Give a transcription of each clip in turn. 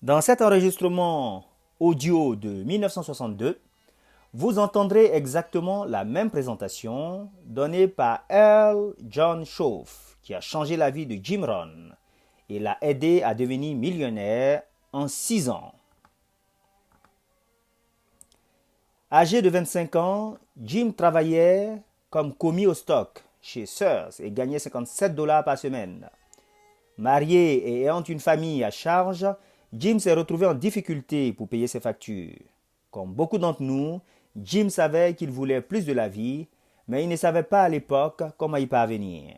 Dans cet enregistrement audio de 1962, vous entendrez exactement la même présentation donnée par Earl John Shauf, qui a changé la vie de Jim Rohn et l'a aidé à devenir millionnaire en 6 ans. Âgé de 25 ans, Jim travaillait comme commis au stock chez Sears et gagnait 57 dollars par semaine. Marié et ayant une famille à charge, Jim s'est retrouvé en difficulté pour payer ses factures. Comme beaucoup d'entre nous, Jim savait qu'il voulait plus de la vie, mais il ne savait pas à l'époque comment y parvenir.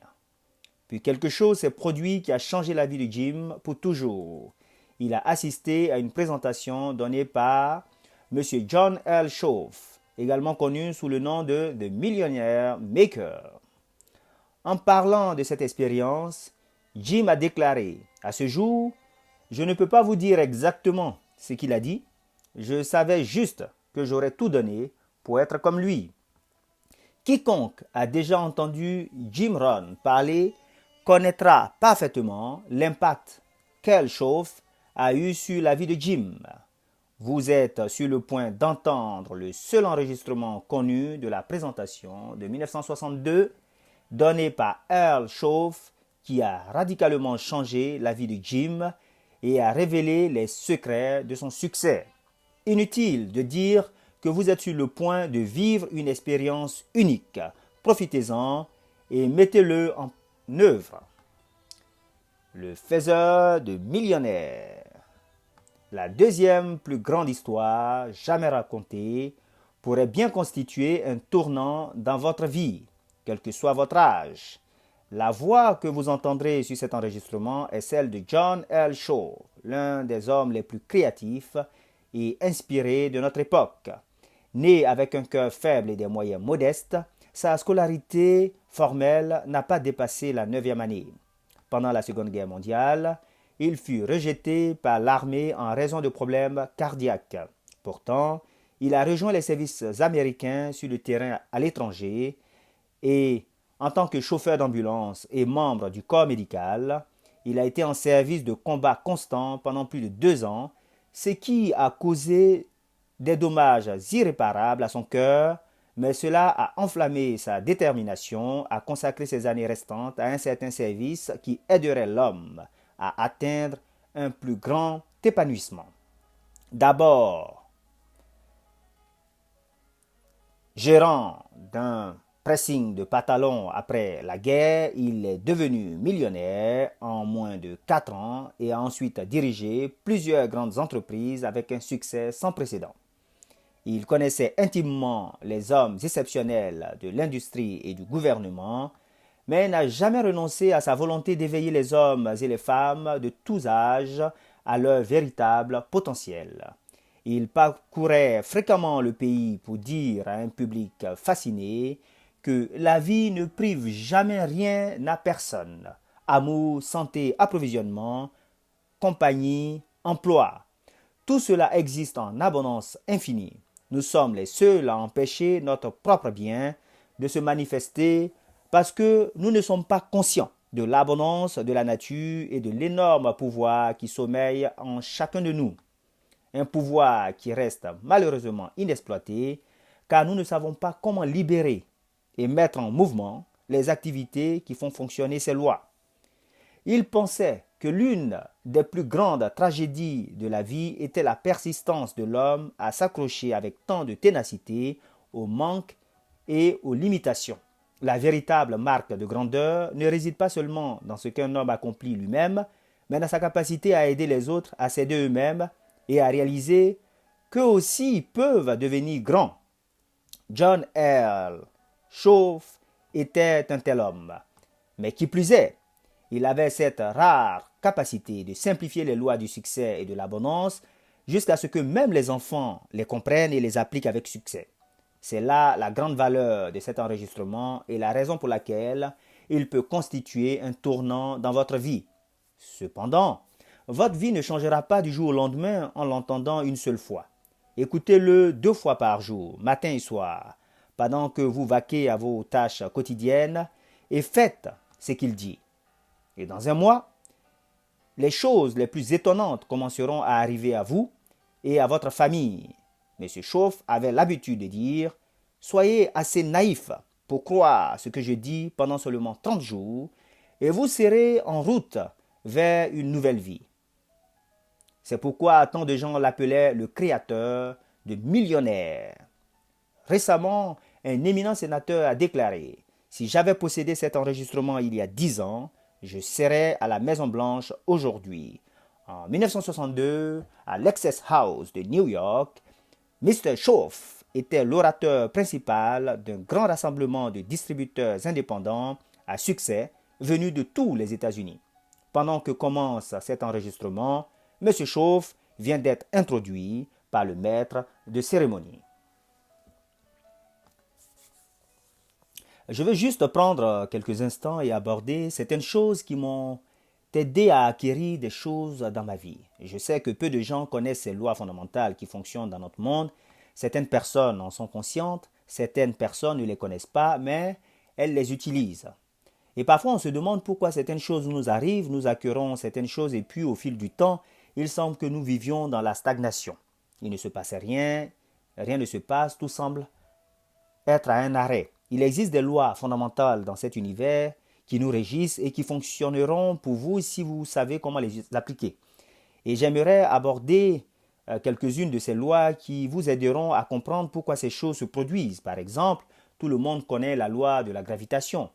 Puis quelque chose s'est produit qui a changé la vie de Jim pour toujours. Il a assisté à une présentation donnée par M. John L. Shauf, également connu sous le nom de The Millionaire Maker. En parlant de cette expérience, Jim a déclaré: à ce jour, je ne peux pas vous dire exactement ce qu'il a dit. Je savais juste que j'aurais tout donné pour être comme lui. Quiconque a déjà entendu Jim Rohn parler connaîtra parfaitement l'impact qu'El Shauf a eu sur la vie de Jim. Vous êtes sur le point d'entendre le seul enregistrement connu de la présentation de 1962 donnée par Earl Shauf qui a radicalement changé la vie de Jim et a révélé les secrets de son succès. Inutile de dire que vous êtes sur le point de vivre une expérience unique. Profitez-en et mettez-le en œuvre. Le faiseur de millionnaires. La deuxième plus grande histoire jamais racontée pourrait bien constituer un tournant dans votre vie, quel que soit votre âge. La voix que vous entendrez sur cet enregistrement est celle de John L. Shaw, l'un des hommes les plus créatifs et inspirés de notre époque. Né avec un cœur faible et des moyens modestes, sa scolarité formelle n'a pas dépassé la 9e année. Pendant la Seconde Guerre mondiale, il fut rejeté par l'armée en raison de problèmes cardiaques. Pourtant, il a rejoint les services américains sur le terrain à l'étranger et, en tant que chauffeur d'ambulance et membre du corps médical, il a été en service de combat constant pendant plus de 2 ans, ce qui a causé des dommages irréparables à son cœur, mais cela a enflammé sa détermination à consacrer ses années restantes à un certain service qui aiderait l'homme à atteindre un plus grand épanouissement. D'abord, gérant d'un pressing de pantalons après la guerre, il est devenu millionnaire en moins de 4 ans et a ensuite dirigé plusieurs grandes entreprises avec un succès sans précédent. Il connaissait intimement les hommes exceptionnels de l'industrie et du gouvernement, mais n'a jamais renoncé à sa volonté d'éveiller les hommes et les femmes de tous âges à leur véritable potentiel. Il parcourait fréquemment le pays pour dire à un public fasciné que la vie ne prive jamais rien à personne. Amour, santé, approvisionnement, compagnie, emploi. Tout cela existe en abondance infinie. Nous sommes les seuls à empêcher notre propre bien de se manifester parce que nous ne sommes pas conscients de l'abondance de la nature et de l'énorme pouvoir qui sommeille en chacun de nous. Un pouvoir qui reste malheureusement inexploité car nous ne savons pas comment libérer et mettre en mouvement les activités qui font fonctionner ces lois. Il pensait que l'une des plus grandes tragédies de la vie était la persistance de l'homme à s'accrocher avec tant de ténacité au manque et aux limitations. La véritable marque de grandeur ne réside pas seulement dans ce qu'un homme accomplit lui-même, mais dans sa capacité à aider les autres à s'aider eux-mêmes et à réaliser qu'eux aussi peuvent devenir grands. John L. Shauf était un tel homme. Mais qui plus est, il avait cette rare capacité de simplifier les lois du succès et de l'abondance jusqu'à ce que même les enfants les comprennent et les appliquent avec succès. C'est là la grande valeur de cet enregistrement et la raison pour laquelle il peut constituer un tournant dans votre vie. Cependant, votre vie ne changera pas du jour au lendemain en l'entendant une seule fois. Écoutez-le 2 fois par jour, matin et soir, pendant que vous vaquez à vos tâches quotidiennes et faites ce qu'il dit. Et dans un mois, les choses les plus étonnantes commenceront à arriver à vous et à votre famille. Monsieur Chauffe avait l'habitude de dire « Soyez assez naïf pour croire ce que je dis pendant seulement 30 jours et vous serez en route vers une nouvelle vie. » C'est pourquoi tant de gens l'appelaient le créateur de millionnaires. Récemment, un éminent sénateur a déclaré « Si j'avais possédé cet enregistrement il y a 10 ans, je serais à la Maison-Blanche aujourd'hui. » En 1962, à l'Access House de New York, Mr. Chauffe était l'orateur principal d'un grand rassemblement de distributeurs indépendants à succès venus de tous les États-Unis. Pendant que commence cet enregistrement, M. Chauffe vient d'être introduit par le maître de cérémonie. Je veux juste prendre quelques instants et aborder certaines choses qui m'ont aidé à acquérir des choses dans ma vie. Je sais que peu de gens connaissent ces lois fondamentales qui fonctionnent dans notre monde. Certaines personnes en sont conscientes, certaines personnes ne les connaissent pas, mais elles les utilisent. Et parfois on se demande pourquoi certaines choses nous arrivent, nous acquérons certaines choses et puis au fil du temps, il semble que nous vivions dans la stagnation. Il ne se passait rien, rien ne se passe, tout semble être à un arrêt. Il existe des lois fondamentales dans cet univers qui nous régissent et qui fonctionneront pour vous si vous savez comment les appliquer. Et j'aimerais aborder quelques-unes de ces lois qui vous aideront à comprendre pourquoi ces choses se produisent. Par exemple, tout le monde connaît la loi de la gravitation.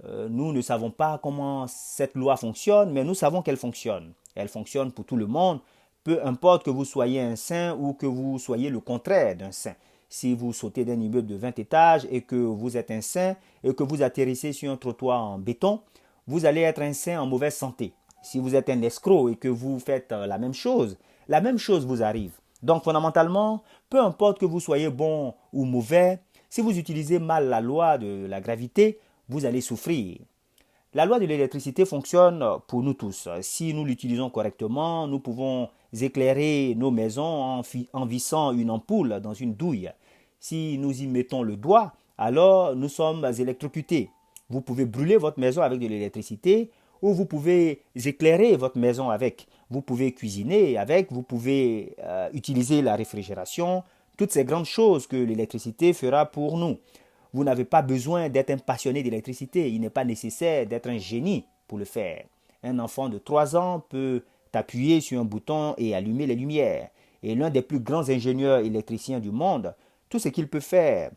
Nous ne savons pas comment cette loi fonctionne, mais nous savons qu'elle fonctionne. Elle fonctionne pour tout le monde, peu importe que vous soyez un saint ou que vous soyez le contraire d'un saint. Si vous sautez d'un immeuble de 20 étages et que vous êtes un saint et que vous atterrissez sur un trottoir en béton, vous allez être un saint en mauvaise santé. Si vous êtes un escroc et que vous faites la même chose vous arrive. Donc fondamentalement, peu importe que vous soyez bon ou mauvais, si vous utilisez mal la loi de la gravité, vous allez souffrir. La loi de l'électricité fonctionne pour nous tous. Si nous l'utilisons correctement, nous pouvons éclairer nos maisons en vissant une ampoule dans une douille. Si nous y mettons le doigt, alors nous sommes électrocutés. Vous pouvez brûler votre maison avec de l'électricité ou vous pouvez éclairer votre maison avec. Vous pouvez cuisiner avec, vous pouvez utiliser la réfrigération, toutes ces grandes choses que l'électricité fera pour nous. Vous n'avez pas besoin d'être un passionné d'électricité. Il n'est pas nécessaire d'être un génie pour le faire. Un enfant de 3 ans peut appuyer sur un bouton et allumer les lumières. Et l'un des plus grands ingénieurs électriciens du monde, tout ce qu'il peut faire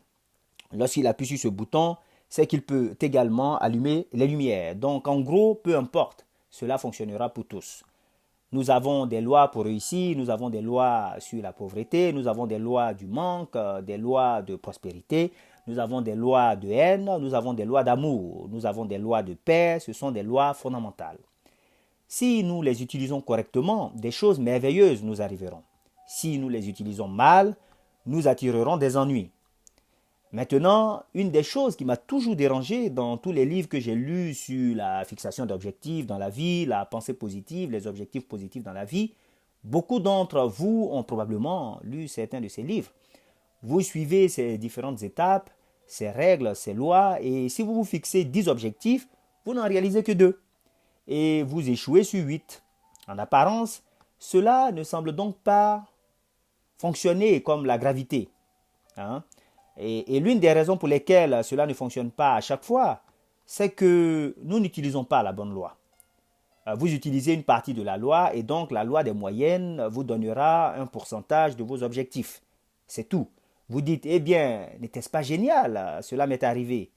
lorsqu'il appuie sur ce bouton, c'est qu'il peut également allumer les lumières. Donc en gros, peu importe, cela fonctionnera pour tous. Nous avons des lois pour réussir, nous avons des lois sur la pauvreté, nous avons des lois du manque, des lois de prospérité, nous avons des lois de haine, nous avons des lois d'amour, nous avons des lois de paix, ce sont des lois fondamentales. Si nous les utilisons correctement, des choses merveilleuses nous arriveront. Si nous les utilisons mal, nous attirerons des ennuis. Maintenant, une des choses qui m'a toujours dérangé dans tous les livres que j'ai lus sur la fixation d'objectifs dans la vie, la pensée positive, les objectifs positifs dans la vie, beaucoup d'entre vous ont probablement lu certains de ces livres. Vous suivez ces différentes étapes, ces règles, ces lois, et si vous vous fixez 10 objectifs, vous n'en réalisez que 2. Et vous échouez sur 8. En apparence, cela ne semble donc pas fonctionner comme la gravité. Et l'une des raisons pour lesquelles cela ne fonctionne pas à chaque fois, c'est que nous n'utilisons pas la bonne loi. Vous utilisez une partie de la loi et donc la loi des moyennes vous donnera un pourcentage de vos objectifs. C'est tout. Vous dites, eh bien, n'était-ce pas génial, cela m'est arrivé.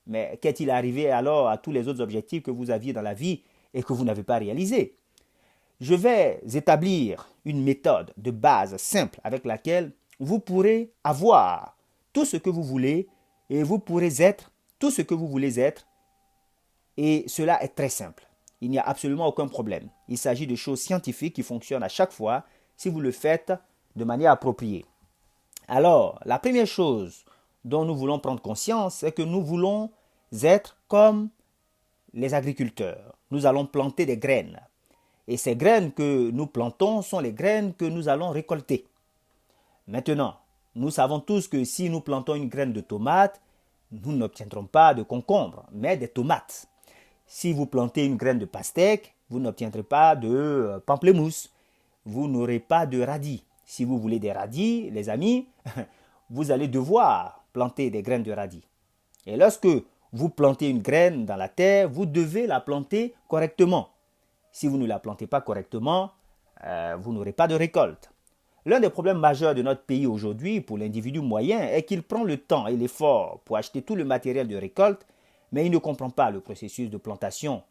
Mais qu'est-il arrivé alors à tous les autres objectifs que vous aviez dans la vie et que vous n'avez pas réalisés? Je vais établir une méthode de base simple avec laquelle vous pourrez avoir tout ce que vous voulez et vous pourrez être tout ce que vous voulez être. Et cela est très simple. Il n'y a absolument aucun problème. Il s'agit de choses scientifiques qui fonctionnent à chaque fois si vous le faites de manière appropriée. Alors, la première chose dont nous voulons prendre conscience, c'est que nous voulons être comme les agriculteurs. Nous allons planter des graines. Et ces graines que nous plantons sont les graines que nous allons récolter. Maintenant, nous savons tous que si nous plantons une graine de tomate, nous n'obtiendrons pas de concombre, mais des tomates. Si vous plantez une graine de pastèque, Vous n'obtiendrez pas de pamplemousse. Vous n'aurez pas de radis. Si vous voulez des radis, les amis, vous allez devoir planter des graines de radis. Et lorsque vous plantez une graine dans la terre, vous devez la planter correctement. Si vous ne la plantez pas correctement, vous n'aurez pas de récolte. L'un des problèmes majeurs de notre pays aujourd'hui pour l'individu moyen est qu'il prend le temps et l'effort pour acheter tout le matériel de récolte, mais il ne comprend pas le processus de plantation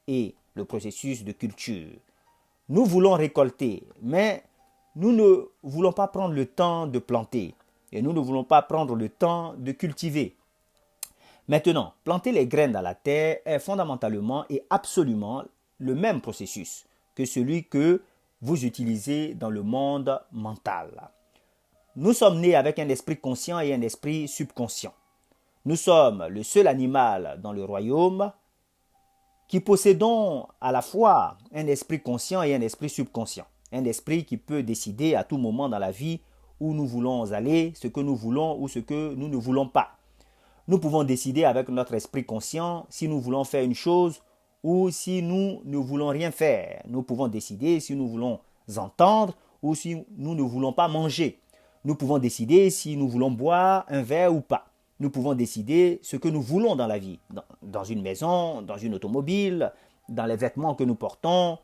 et le processus de culture. Nous voulons récolter, mais nous ne voulons pas prendre le temps de planter et nous ne voulons pas prendre le temps de cultiver. Maintenant, planter les graines dans la terre est fondamentalement et absolument le même processus que celui que vous utilisez dans le monde mental. Nous sommes nés avec un esprit conscient et un esprit subconscient. Nous sommes le seul animal dans le royaume qui possédons à la fois un esprit conscient et un esprit subconscient. Un esprit qui peut décider à tout moment dans la vie où nous voulons aller, ce que nous voulons ou ce que nous ne voulons pas. Nous pouvons décider avec notre esprit conscient si nous voulons faire une chose ou si nous ne voulons rien faire. Nous pouvons décider si nous voulons entendre ou si nous ne voulons pas manger. Nous pouvons décider si nous voulons boire un verre ou pas. Nous pouvons décider ce que nous voulons dans la vie, dans une maison, dans une automobile, dans les vêtements que nous portons,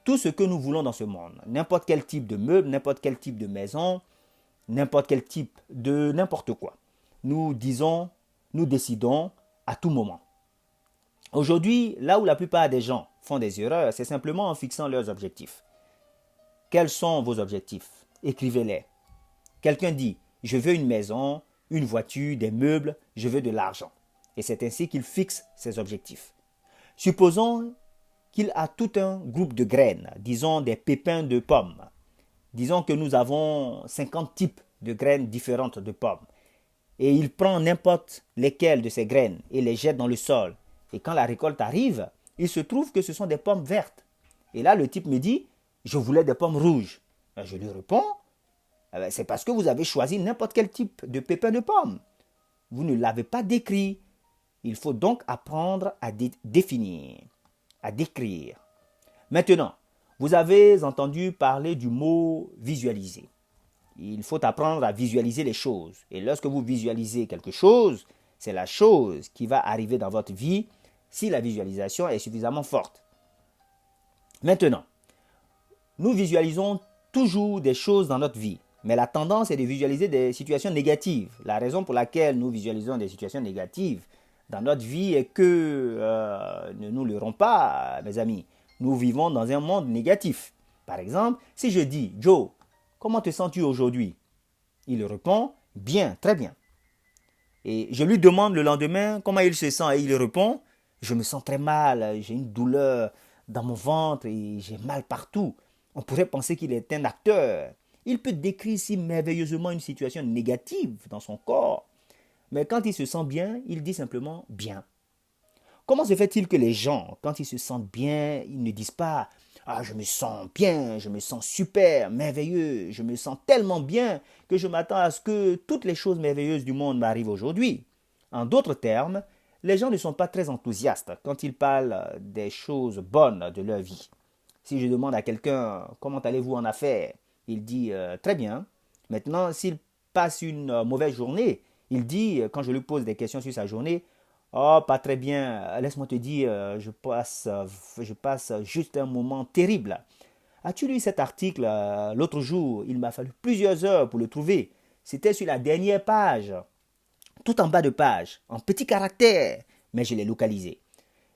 tout ce que nous voulons dans ce monde. N'importe quel type de meuble, n'importe quel type de maison, n'importe quel type de n'importe quoi. Nous décidons à tout moment. Aujourd'hui, là où la plupart des gens font des erreurs, c'est simplement en fixant leurs objectifs. Quels sont vos objectifs? Écrivez-les. Quelqu'un dit, je veux une maison, une voiture, des meubles, je veux de l'argent. Et c'est ainsi qu'il fixe ses objectifs. Supposons qu'il a tout un groupe de graines, disons des pépins de pommes. Disons que nous avons 50 types de graines différentes de pommes. Et il prend n'importe lesquelles de ces graines et les jette dans le sol. Et quand la récolte arrive, il se trouve que ce sont des pommes vertes. Et là, le type me dit, je voulais des pommes rouges. Je lui réponds, c'est parce que vous avez choisi n'importe quel type de pépin de pomme. Vous ne l'avez pas décrit. Il faut donc apprendre à définir, à décrire. Maintenant, vous avez entendu parler du mot visualiser. Il faut apprendre à visualiser les choses. Et lorsque vous visualisez quelque chose, c'est la chose qui va arriver dans votre vie si la visualisation est suffisamment forte. Maintenant, nous visualisons toujours des choses dans notre vie. Mais la tendance est de visualiser des situations négatives. La raison pour laquelle nous visualisons des situations négatives dans notre vie est que, ne nous leurrons pas, mes amis, nous vivons dans un monde négatif. Par exemple, si je dis, Joe, comment te sens-tu aujourd'hui? Il répond, bien, très bien. Et je lui demande le lendemain comment il se sent et il répond, je me sens très mal, j'ai une douleur dans mon ventre et j'ai mal partout. On pourrait penser qu'il est un acteur. Il peut décrire si merveilleusement une situation négative dans son corps. Mais quand il se sent bien, il dit simplement bien. Comment se fait-il que les gens, quand ils se sentent bien, ils ne disent pas « Ah, je me sens bien, je me sens super, merveilleux, je me sens tellement bien que je m'attends à ce que toutes les choses merveilleuses du monde m'arrivent aujourd'hui. » En d'autres termes, les gens ne sont pas très enthousiastes quand ils parlent des choses bonnes de leur vie. Si je demande à quelqu'un « Comment allez-vous en affaires ?» il dit très bien. Maintenant, s'il passe une mauvaise journée, il dit, quand je lui pose des questions sur sa journée, oh, pas très bien, laisse-moi te dire, je passe juste un moment terrible. As-tu lu cet article l'autre jour? Il m'a fallu plusieurs heures pour le trouver. C'était sur la dernière page, tout en bas de page, en petits caractères, mais je l'ai localisé.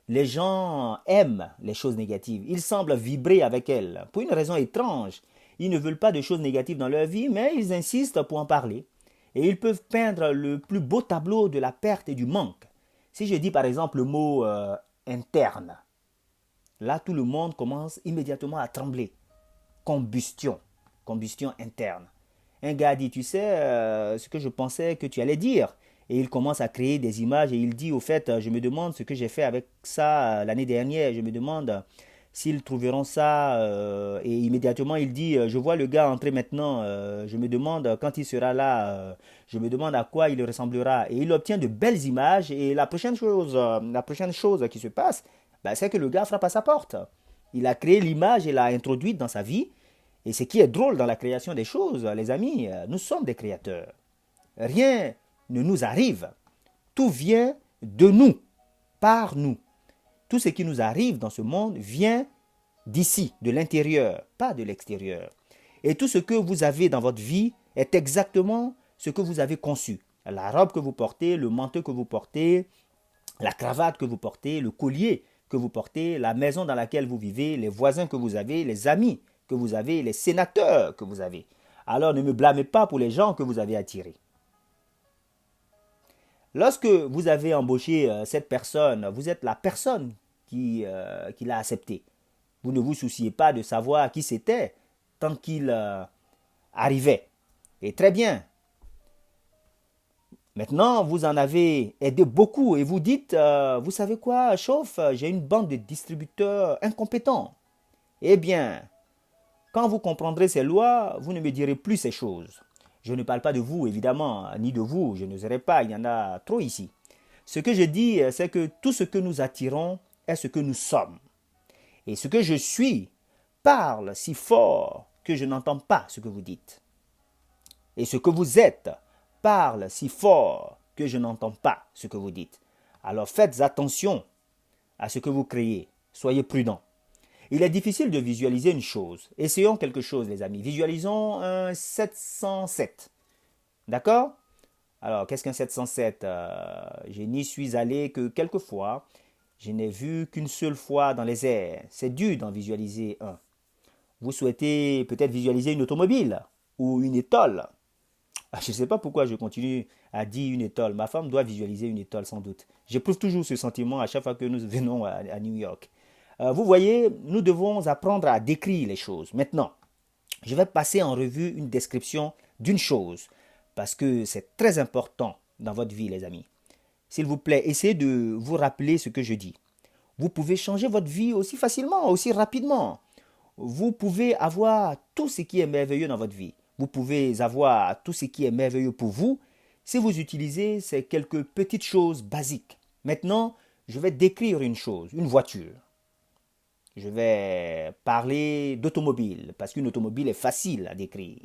Les gens aiment les choses négatives, ils semblent vibrer avec elles, pour une raison étrange. Ils ne veulent pas de choses négatives dans leur vie, mais ils insistent pour en parler. Et ils peuvent peindre le plus beau tableau de la perte et du manque. Si je dis par exemple le mot interne, là tout le monde commence immédiatement à trembler. Combustion, combustion interne. Un gars dit, tu sais ce que je pensais que tu allais dire. Et il commence à créer des images et il dit, au fait, je me demande ce que j'ai fait avec ça l'année dernière. Je me demande s'ils trouveront ça. Et immédiatement, il dit, je vois le gars entrer maintenant. Je me demande quand il sera là. Je me demande à quoi il ressemblera. Et il obtient de belles images. Et la prochaine chose qui se passe, c'est que le gars frappe à sa porte. Il a créé l'image et l'a introduite dans sa vie. Et ce qui est drôle dans la création des choses, les amis, nous sommes des créateurs. Rien ne nous arrive. Tout vient de nous, par nous. Tout ce qui nous arrive dans ce monde vient d'ici, de l'intérieur, pas de l'extérieur. Et tout ce que vous avez dans votre vie est exactement ce que vous avez conçu. La robe que vous portez, le manteau que vous portez, la cravate que vous portez, le collier que vous portez, la maison dans laquelle vous vivez, les voisins que vous avez, les amis que vous avez, les sénateurs que vous avez. Alors ne me blâmez pas pour les gens que vous avez attirés. Lorsque vous avez embauché cette personne, vous êtes la personne qui l'a accepté. Vous ne vous souciez pas de savoir qui c'était tant qu'il arrivait. Et très bien. Maintenant, vous en avez aidé beaucoup et vous dites, vous savez quoi, chauffe, j'ai une bande de distributeurs incompétents. Eh bien, quand vous comprendrez ces lois, vous ne me direz plus ces choses. Je ne parle pas de vous, évidemment, ni de vous, je n'oserais pas, il y en a trop ici. Ce que je dis, c'est que tout ce que nous attirons est ce que nous sommes. Et ce que je suis parle si fort que je n'entends pas ce que vous dites. Et ce que vous êtes parle si fort que je n'entends pas ce que vous dites. Alors faites attention à ce que vous créez. Soyez prudents. Il est difficile de visualiser une chose. Essayons quelque chose, les amis. Visualisons un 707. D'accord? Alors, qu'est-ce qu'un 707? Je n'y suis allé que quelques fois. Je n'ai vu qu'une seule fois dans les airs. C'est dur d'en visualiser un. Vous souhaitez peut-être visualiser une automobile ou une étoile. Je ne sais pas pourquoi je continue à dire une étoile. Ma femme doit visualiser une étoile sans doute. J'éprouve toujours ce sentiment à chaque fois que nous venons à New York. Vous voyez, nous devons apprendre à décrire les choses. Maintenant, je vais passer en revue une description d'une chose parce que c'est très important dans votre vie, les amis. S'il vous plaît, essayez de vous rappeler ce que je dis. Vous pouvez changer votre vie aussi facilement, aussi rapidement. Vous pouvez avoir tout ce qui est merveilleux dans votre vie. Vous pouvez avoir tout ce qui est merveilleux pour vous si vous utilisez ces quelques petites choses basiques. Maintenant, je vais décrire une chose, une voiture. Je vais parler d'automobile parce qu'une automobile est facile à décrire.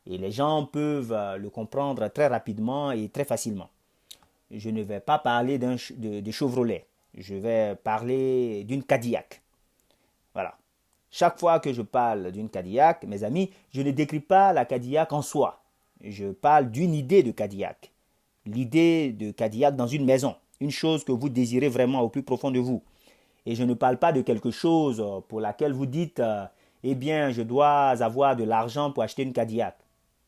Et les gens peuvent le comprendre très rapidement et très facilement. Je ne vais pas parler de Chevrolet. Je vais parler d'une Cadillac. Voilà. Chaque fois que je parle d'une Cadillac, mes amis, je ne décris pas la Cadillac en soi. Je parle d'une idée de Cadillac. L'idée de Cadillac dans une maison. Une chose que vous désirez vraiment au plus profond de vous. Et je ne parle pas de quelque chose pour laquelle vous dites eh bien, je dois avoir de l'argent pour acheter une Cadillac.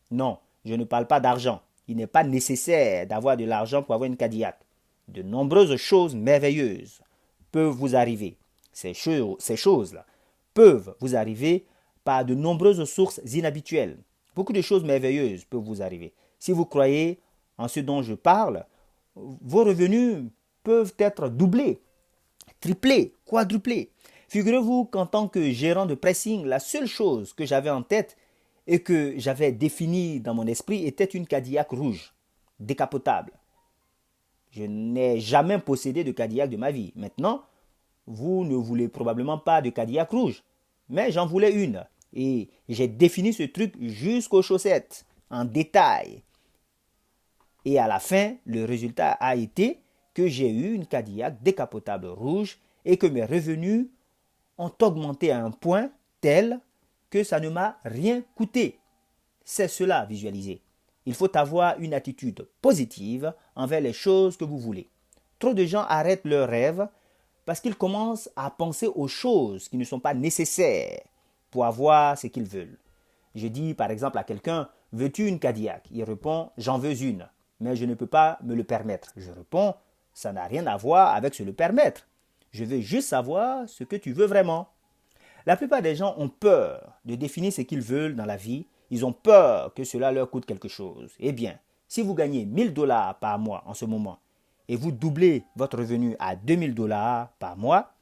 Non, je ne parle pas d'argent. Il n'est pas nécessaire d'avoir de l'argent pour avoir une Cadillac. De nombreuses choses merveilleuses peuvent vous arriver. Ces choses-là peuvent vous arriver par de nombreuses sources inhabituelles. Beaucoup de choses merveilleuses peuvent vous arriver. Si vous croyez en ce dont je parle, vos revenus peuvent être doublés, triplés, quadruplés. Figurez-vous qu'en tant que gérant de pressing, la seule chose que j'avais en tête et que j'avais définie dans mon esprit était une Cadillac rouge, décapotable. Je n'ai jamais possédé de Cadillac de ma vie. Maintenant, vous ne voulez probablement pas de Cadillac rouge, mais j'en voulais une. Et j'ai défini ce truc jusqu'aux chaussettes, en détail. Et à la fin, le résultat a été que j'ai eu une Cadillac décapotable rouge et que mes revenus ont augmenté à un point tel que ça ne m'a rien coûté. C'est cela, visualiser. Il faut avoir une attitude positive envers les choses que vous voulez. Trop de gens arrêtent leurs rêves parce qu'ils commencent à penser aux choses qui ne sont pas nécessaires pour avoir ce qu'ils veulent. Je dis par exemple à quelqu'un, veux-tu une Cadillac? Il répond, j'en veux une, mais je ne peux pas me le permettre. Je réponds, ça n'a rien à voir avec se le permettre. Je veux juste savoir ce que tu veux vraiment. La plupart des gens ont peur de définir ce qu'ils veulent dans la vie. Ils ont peur que cela leur coûte quelque chose. Eh bien, si vous gagnez 1 000 $ par mois en ce moment et vous doublez votre revenu à 2 000 $ par mois,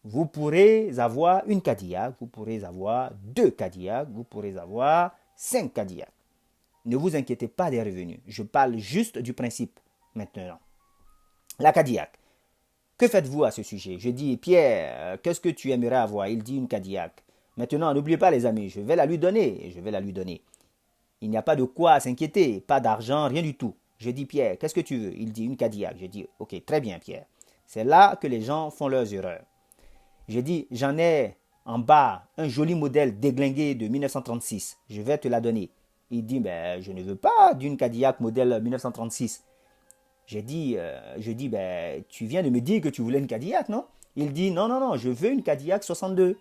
vous pourrez avoir une Cadillac, vous pourrez avoir 2 Cadillacs, vous pourrez avoir 5 Cadillacs. Ne vous inquiétez pas des revenus. Je parle juste du principe maintenant. La Cadillac. Que faites-vous à ce sujet? Je dis, Pierre, qu'est-ce que tu aimerais avoir? Il dit une Cadillac. Maintenant, n'oubliez pas les amis, je vais la lui donner, je vais la lui donner. Il n'y a pas de quoi s'inquiéter, pas d'argent, rien du tout. Je dis, Pierre, qu'est-ce que tu veux? Il dit une Cadillac. Je dis, ok, très bien Pierre. C'est là que les gens font leurs erreurs. Je dis, j'en ai en bas un joli modèle déglingué de 1936. Je vais te la donner. Il dit, ben, je ne veux pas d'une Cadillac modèle 1936. Je dis, ben, tu viens de me dire que tu voulais une Cadillac, non? Il dit, non, non, non, je veux une Cadillac 62.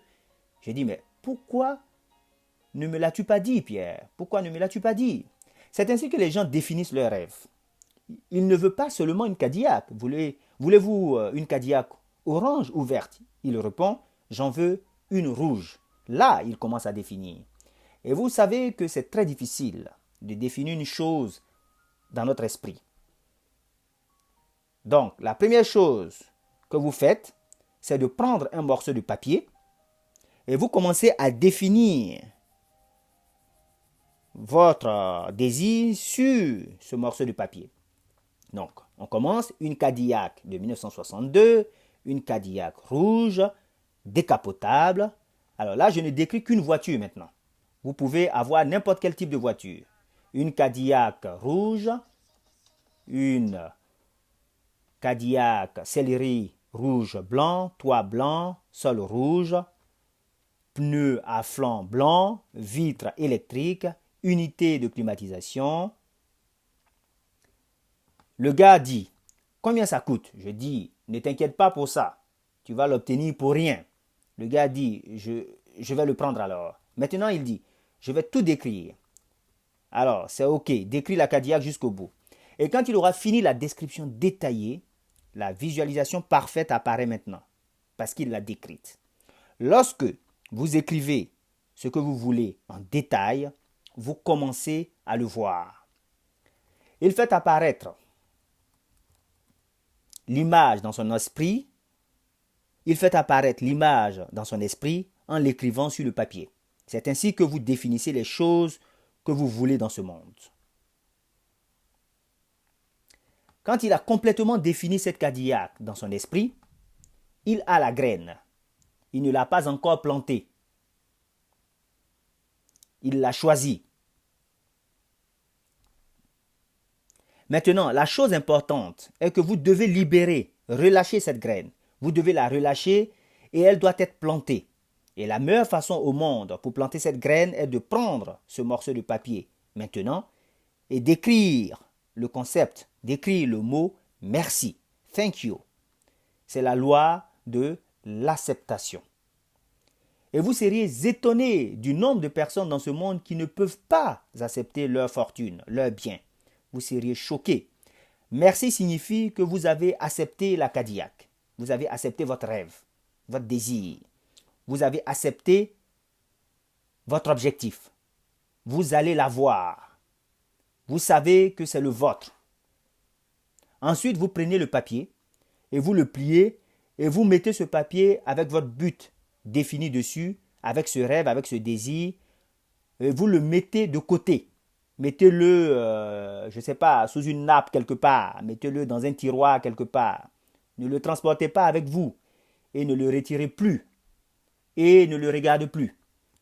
J'ai dit, mais pourquoi ne me l'as-tu pas dit, Pierre? Pourquoi ne me l'as-tu pas dit? C'est ainsi que les gens définissent leurs rêves. Il ne veut pas seulement une Cadillac. Voulez-vous une Cadillac orange ou verte? Il répond, j'en veux une rouge. Là, il commence à définir. Et vous savez que c'est très difficile de définir une chose dans notre esprit. Donc, la première chose que vous faites, c'est de prendre un morceau de papier et vous commencez à définir votre désir sur ce morceau de papier. Donc, on commence une Cadillac de 1962, une Cadillac rouge, décapotable. Alors là, je ne décris qu'une voiture maintenant. Vous pouvez avoir n'importe quel type de voiture. Une Cadillac rouge, une Cadillac céleri rouge blanc, toit blanc, sol rouge, pneus à flanc blanc, vitres électriques, unité de climatisation. Le gars dit, combien ça coûte? Je dis, ne t'inquiète pas pour ça, tu vas l'obtenir pour rien. Le gars dit, je vais le prendre alors. Maintenant il dit, je vais tout décrire. Alors c'est ok, décris la Cadillac jusqu'au bout. Et quand il aura fini la description détaillée, la visualisation parfaite apparaît maintenant, parce qu'il l'a décrite. Lorsque vous écrivez ce que vous voulez en détail, vous commencez à le voir. Il fait apparaître l'image dans son esprit. Il fait apparaître l'image dans son esprit en l'écrivant sur le papier. C'est ainsi que vous définissez les choses que vous voulez dans ce monde. Quand il a complètement défini cette Cadillac dans son esprit, il a la graine. Il ne l'a pas encore plantée. Il l'a choisie. Maintenant, la chose importante est que vous devez libérer, relâcher cette graine. Vous devez la relâcher et elle doit être plantée. Et la meilleure façon au monde pour planter cette graine est de prendre ce morceau de papier maintenant et d'écrire le concept, d'écrire le mot merci, thank you. C'est la loi de l'acceptation. Et vous seriez étonné du nombre de personnes dans ce monde qui ne peuvent pas accepter leur fortune, leur bien. Vous seriez choqué. Merci signifie que vous avez accepté la Cadillac. Vous avez accepté votre rêve, votre désir. Vous avez accepté votre objectif. Vous allez l'avoir. Vous savez que c'est le vôtre. Ensuite, vous prenez le papier et vous le pliez et vous mettez ce papier avec votre but défini dessus, avec ce rêve, avec ce désir, et vous le mettez de côté. Mettez-le, je ne sais pas, sous une nappe quelque part. Mettez-le dans un tiroir quelque part. Ne le transportez pas avec vous et ne le retirez plus et ne le regardez plus.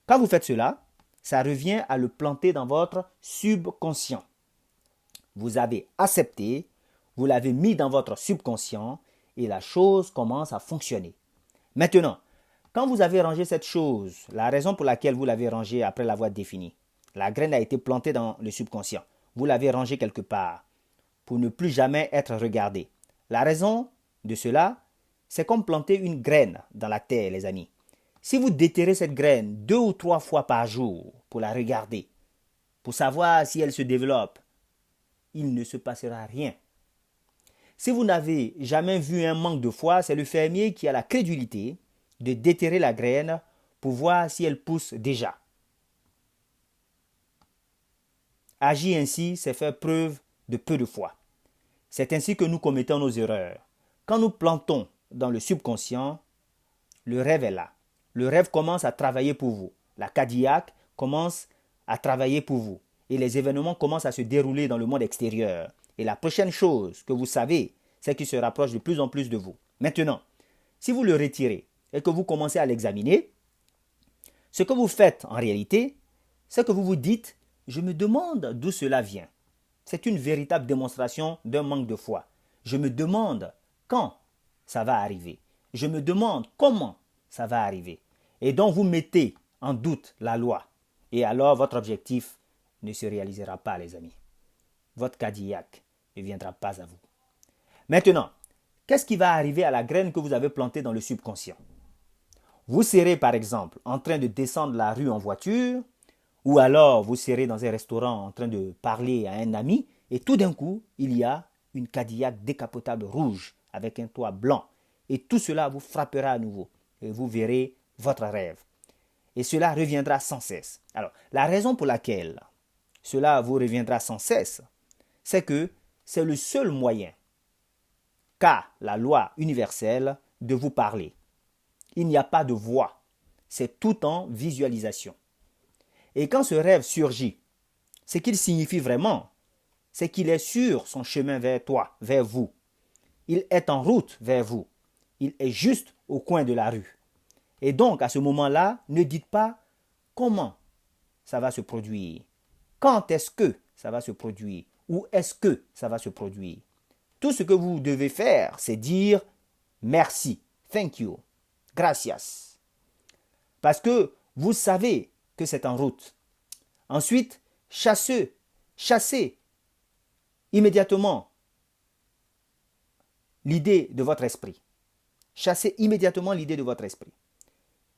Quand vous faites cela, ça revient à le planter dans votre subconscient. Vous avez accepté, vous l'avez mis dans votre subconscient et la chose commence à fonctionner. Maintenant, quand vous avez rangé cette chose, la raison pour laquelle vous l'avez rangée après l'avoir définie, la graine a été plantée dans le subconscient. Vous l'avez rangée quelque part pour ne plus jamais être regardée. La raison de cela, c'est comme planter une graine dans la terre, les amis. Si vous déterrez cette graine 2 ou 3 fois par jour pour la regarder, pour savoir si elle se développe, il ne se passera rien. Si vous n'avez jamais vu un manque de foi, c'est le fermier qui a la crédulité de déterrer la graine pour voir si elle pousse déjà. Agir ainsi, c'est faire preuve de peu de foi. C'est ainsi que nous commettons nos erreurs. Quand nous plantons dans le subconscient, le rêve est là. Le rêve commence à travailler pour vous. La Cadillac commence à travailler pour vous. Et les événements commencent à se dérouler dans le monde extérieur. Et la prochaine chose que vous savez, c'est qu'il se rapproche de plus en plus de vous. Maintenant, si vous le retirez et que vous commencez à l'examiner, ce que vous faites en réalité, c'est que vous vous dites, je me demande d'où cela vient. C'est une véritable démonstration d'un manque de foi. Je me demande quand ça va arriver. Je me demande comment ça va arriver. Et donc vous mettez en doute la loi. Et alors votre objectif ne se réalisera pas, les amis. Votre Cadillac ne viendra pas à vous. Maintenant, qu'est-ce qui va arriver à la graine que vous avez plantée dans le subconscient? Vous serez par exemple en train de descendre la rue en voiture, ou alors vous serez dans un restaurant en train de parler à un ami, et tout d'un coup, il y a une Cadillac décapotable rouge avec un toit blanc. Et tout cela vous frappera à nouveau. Et vous verrez votre rêve. Et cela reviendra sans cesse. Alors, la raison pour laquelle cela vous reviendra sans cesse, c'est que c'est le seul moyen qu'a la loi universelle de vous parler. Il n'y a pas de voix. C'est tout en visualisation. Et quand ce rêve surgit, ce qu'il signifie vraiment, c'est qu'il est sur son chemin vers toi, vers vous. Il est en route vers vous. Il est juste au coin de la rue. Et donc, à ce moment-là, ne dites pas comment ça va se produire. Quand est-ce que ça va se produire? Où est-ce que ça va se produire? Tout ce que vous devez faire, c'est dire merci, thank you, gracias. Parce que vous savez que c'est en route. Ensuite, chassez immédiatement l'idée de votre esprit. Chassez immédiatement l'idée de votre esprit.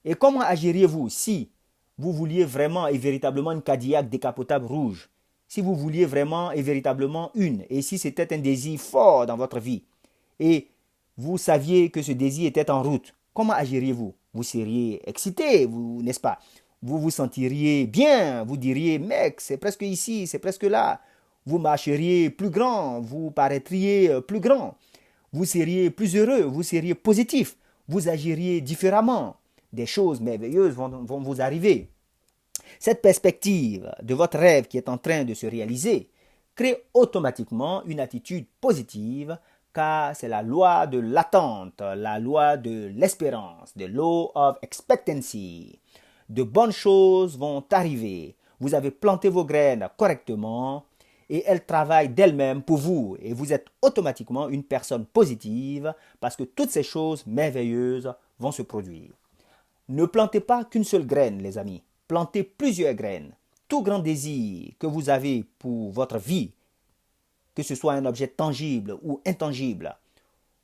Et comment agiriez-vous si vous vouliez vraiment et véritablement une Cadillac décapotable rouge? Si vous vouliez vraiment et véritablement une, et si c'était un désir fort dans votre vie, et vous saviez que ce désir était en route, comment agiriez-vous? Vous seriez excité, n'est-ce pas? Vous vous sentiriez bien, vous diriez, mec, c'est presque ici, c'est presque là. Vous marcheriez plus grand, vous paraîtriez plus grand. Vous seriez plus heureux, vous seriez positif, vous agiriez différemment. Des choses merveilleuses vont vous arriver. Cette perspective de votre rêve qui est en train de se réaliser crée automatiquement une attitude positive car c'est la loi de l'attente, la loi de l'espérance, the law of expectancy. De bonnes choses vont arriver. Vous avez planté vos graines correctement et elles travaillent d'elles-mêmes pour vous et vous êtes automatiquement une personne positive parce que toutes ces choses merveilleuses vont se produire. Ne plantez pas qu'une seule graine, les amis. Plantez plusieurs graines. Tout grand désir que vous avez pour votre vie, que ce soit un objet tangible ou intangible,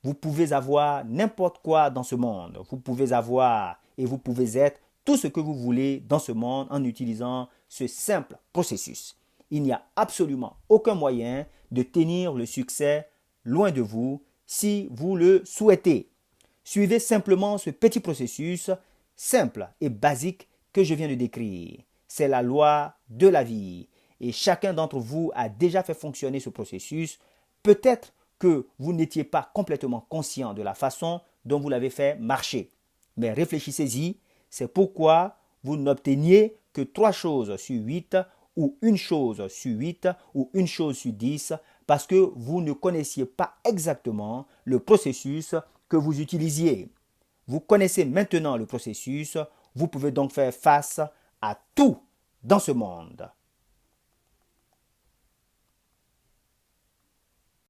vous pouvez avoir n'importe quoi dans ce monde. Vous pouvez avoir et vous pouvez être tout ce que vous voulez dans ce monde en utilisant ce simple processus. Il n'y a absolument aucun moyen de tenir le succès loin de vous si vous le souhaitez. Suivez simplement ce petit processus simple et basique que je viens de décrire. C'est la loi de la vie. Et chacun d'entre vous a déjà fait fonctionner ce processus. Peut-être que vous n'étiez pas complètement conscient de la façon dont vous l'avez fait marcher. Mais réfléchissez-y, c'est pourquoi vous n'obteniez que 3 choses sur 8 ou une chose sur 8 ou une chose sur 10 parce que vous ne connaissiez pas exactement le processus que vous utilisiez. Vous connaissez maintenant le processus, vous pouvez donc faire face à tout dans ce monde.